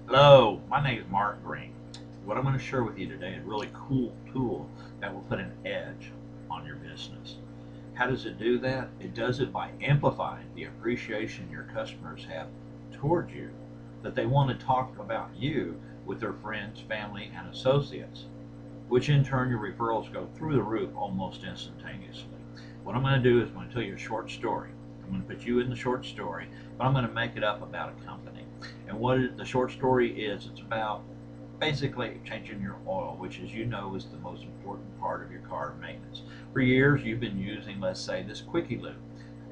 Hello, my name is Mark Green. What I'm going to share with you today is a really cool tool that will put an edge on your business. How does it do that? It does it by amplifying the appreciation your customers have towards you, that they want to talk about you with their friends, family, and associates, which in turn your referrals go through the roof almost instantaneously. What I'm going to do is I'm going to tell you a short story. I'm going to put you in the short story, but I'm going to make it up about a company. And what the short story is, it's about basically changing your oil, which, as you know, is the most important part of your car maintenance. For years, you've been using, let's say, this quickie loop.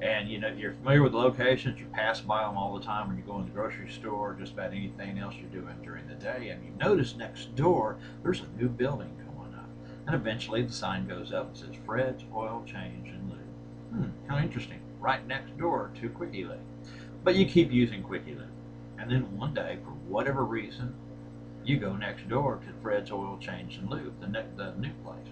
And you know you're familiar with the locations. You pass by them all the time when you go in the grocery store, or just about anything else you're doing during the day. And you notice next door there's a new building going up, and eventually the sign goes up and says Fred's Oil Change and Lube. How interesting! Right next door to Quickie Loop. But you keep using Quickie Loop, and then one day, for whatever reason, you go next door to Fred's Oil Change and Lube, the new place.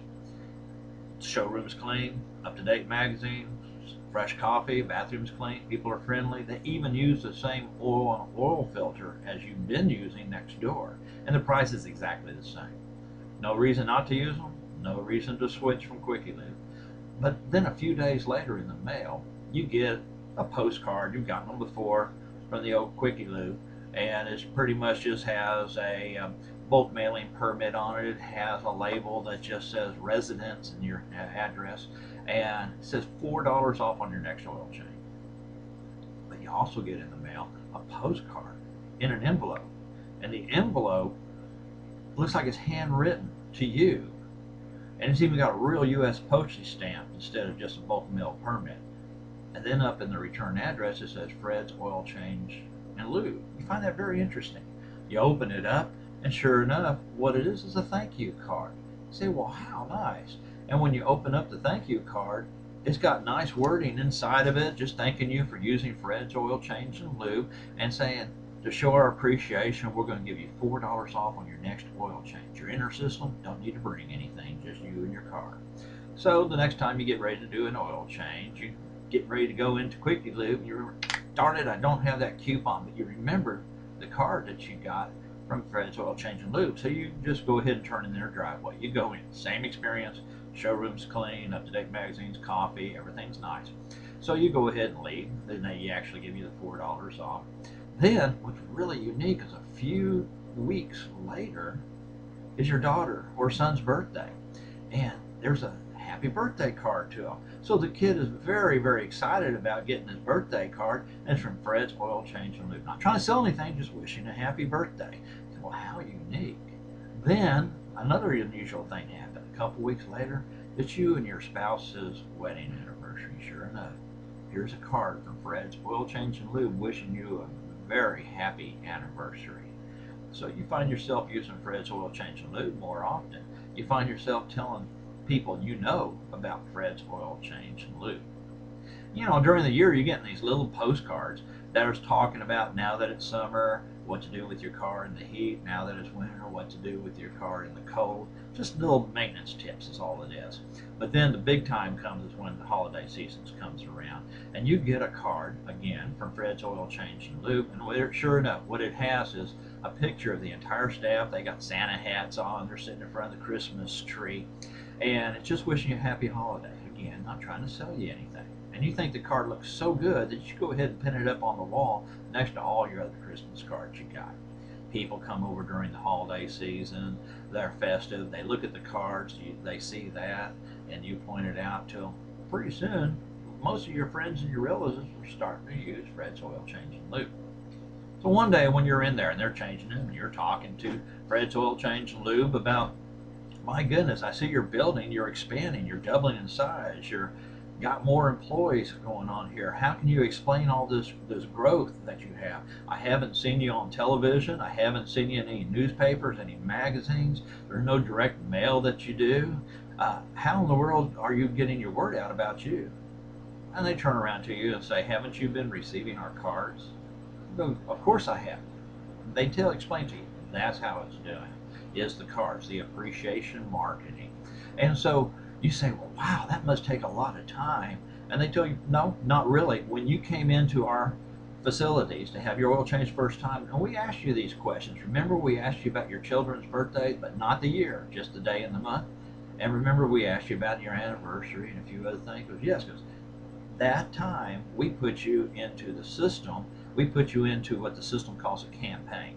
Showroom's clean, up-to-date magazines, fresh coffee, bathrooms clean, people are friendly. They even use the same oil filter as you've been using next door, and the price is exactly the same. No reason not to use them, no reason to switch from Quickie Loop. But then a few days later in the mail, you get a postcard. You've gotten them before from the old Quickie Loop, and it pretty much just has a bulk mailing permit on it. It has a label that just says residence and your address, and it says $4 off on your next oil change. But you also get in the mail a postcard in an envelope, and the envelope looks like it's handwritten to you, and it's even got a real U.S. postage stamp instead of just a bulk mail permit. And then up in the return address it says Fred's Oil Change and Lube. You find that very interesting. You open it up, and sure enough, what it is a thank you card. You say, well, how nice. And when you open up the thank you card, it's got nice wording inside of it, just thanking you for using Fred's Oil Change and Lube, and saying, to show our appreciation, we're going to give you $4 off on your next oil change. Your inner system don't need to bring anything, just you and your car. So the next time you get ready to do an oil change, you get ready to go into Quickie Loop, and you remember, darn it, I don't have that coupon, but you remember the card that you got from Fred's Oil Change and Lube. So you just go ahead and turn in their driveway. You go in, same experience, showroom's clean, up-to-date magazines, coffee, everything's nice. So you go ahead and leave. Then they actually give you the $4 off. Then, what's really unique is a few weeks later is your daughter or son's birthday. And there's a happy birthday card to him. So the kid is very, very excited about getting his birthday card, and it's from Fred's Oil Change and Lube. Not trying to sell anything, just wishing a happy birthday. Well, how unique. Then another unusual thing happened. A couple weeks later, it's you and your spouse's wedding anniversary. Sure enough, here's a card from Fred's Oil Change and Lube wishing you a very happy anniversary. So you find yourself using Fred's Oil Change and Lube more often. You find yourself telling people you know about Fred's Oil Change and Lube. You know, during the year you're getting these little postcards that are talking about, now that it's summer, what to do with your car in the heat, now that it's winter, what to do with your car in the cold. Just little maintenance tips is all it is. But then the big time comes is when the holiday seasons comes around, and you get a card again from Fred's Oil Change and Lube, and sure enough, what it has is a picture of the entire staff. They got Santa hats on, they're sitting in front of the Christmas tree, and it's just wishing you a happy holiday. Again, not trying to sell you anything. And you think the card looks so good that you should go ahead and pin it up on the wall next to all your other Christmas cards you got. People come over during the holiday season, they're festive, they look at the cards, they see that, and you point it out to them. Pretty soon, most of your friends and your relatives are starting to use Fred's Oil Change and Lube. So one day when you're in there and they're changing them, and you're talking to Fred's Oil Change and Lube about, my goodness, I see you're building, you're expanding, you're doubling in size, you're got more employees going on here. How can you explain all this growth that you have? I haven't seen you on television. I haven't seen you in any newspapers, any magazines. There's no direct mail that you do. How in the world are you getting your word out about you? And they turn around to you and say, haven't you been receiving our cards? You go, of course I have. They explain to you, that's how it's doing, is the cards, the appreciation marketing. And so you say, well, wow, that must take a lot of time. And they tell you, no, not really. When you came into our facilities to have your oil change first time. And we asked you these questions. Remember, we asked you about your children's birthday, but not the year, just the day and the month. And remember, we asked you about your anniversary and a few other things. Because yes, because that time we put you into the system. We put you into what the system calls a campaign.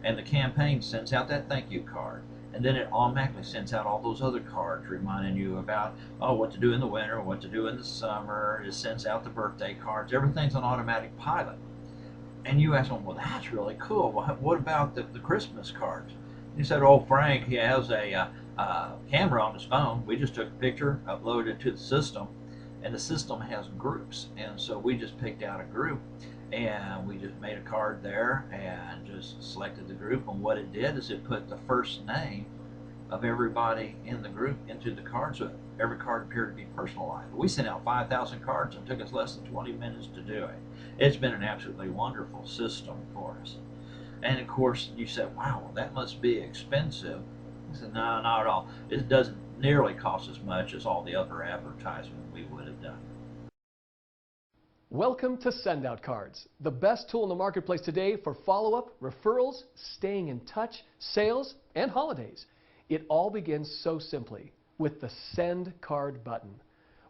And the campaign sends out that thank you card. And then it automatically sends out all those other cards reminding you about, oh, what to do in the winter, what to do in the summer. It sends out the birthday cards. Everything's on automatic pilot. And you ask them, well, that's really cool. Well, what about the Christmas cards? He said, oh, Frank, he has a camera on his phone. We just took a picture, uploaded it to the system, and the system has groups. And so we just picked out a group, and we just made a card there and just selected the group. And what it did is it put the first name of everybody in the group into the card, so every card appeared to be personalized. We sent out 5,000 cards and it took us less than 20 minutes to do it. It's been an absolutely wonderful system for us. And of course, you said, wow, that must be expensive. I said, no, not at all. It doesn't nearly cost as much as all the other advertisement we would have done. Welcome to Send-Out Cards, the best tool in the marketplace today for follow-up, referrals, staying in touch, sales, and holidays. It all begins so simply with the Send Card button.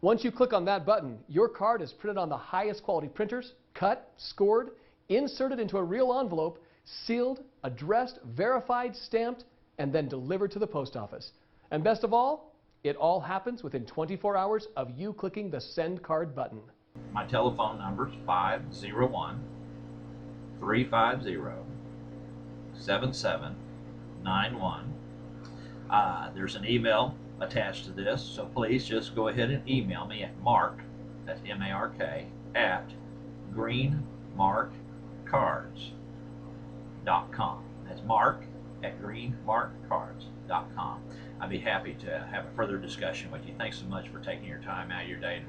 Once you click on that button, your card is printed on the highest quality printers, cut, scored, inserted into a real envelope, sealed, addressed, verified, stamped, and then delivered to the post office. And best of all, it all happens within 24 hours of you clicking the Send Card button. My telephone number is 501-350-7791. There's an email attached to this, so please just go ahead and email me at mark, that's M-A-R-K, at greenmarkcards.com. That's mark at greenmarkcards.com. I'd be happy to have a further discussion with you. Thanks so much for taking your time out of your day to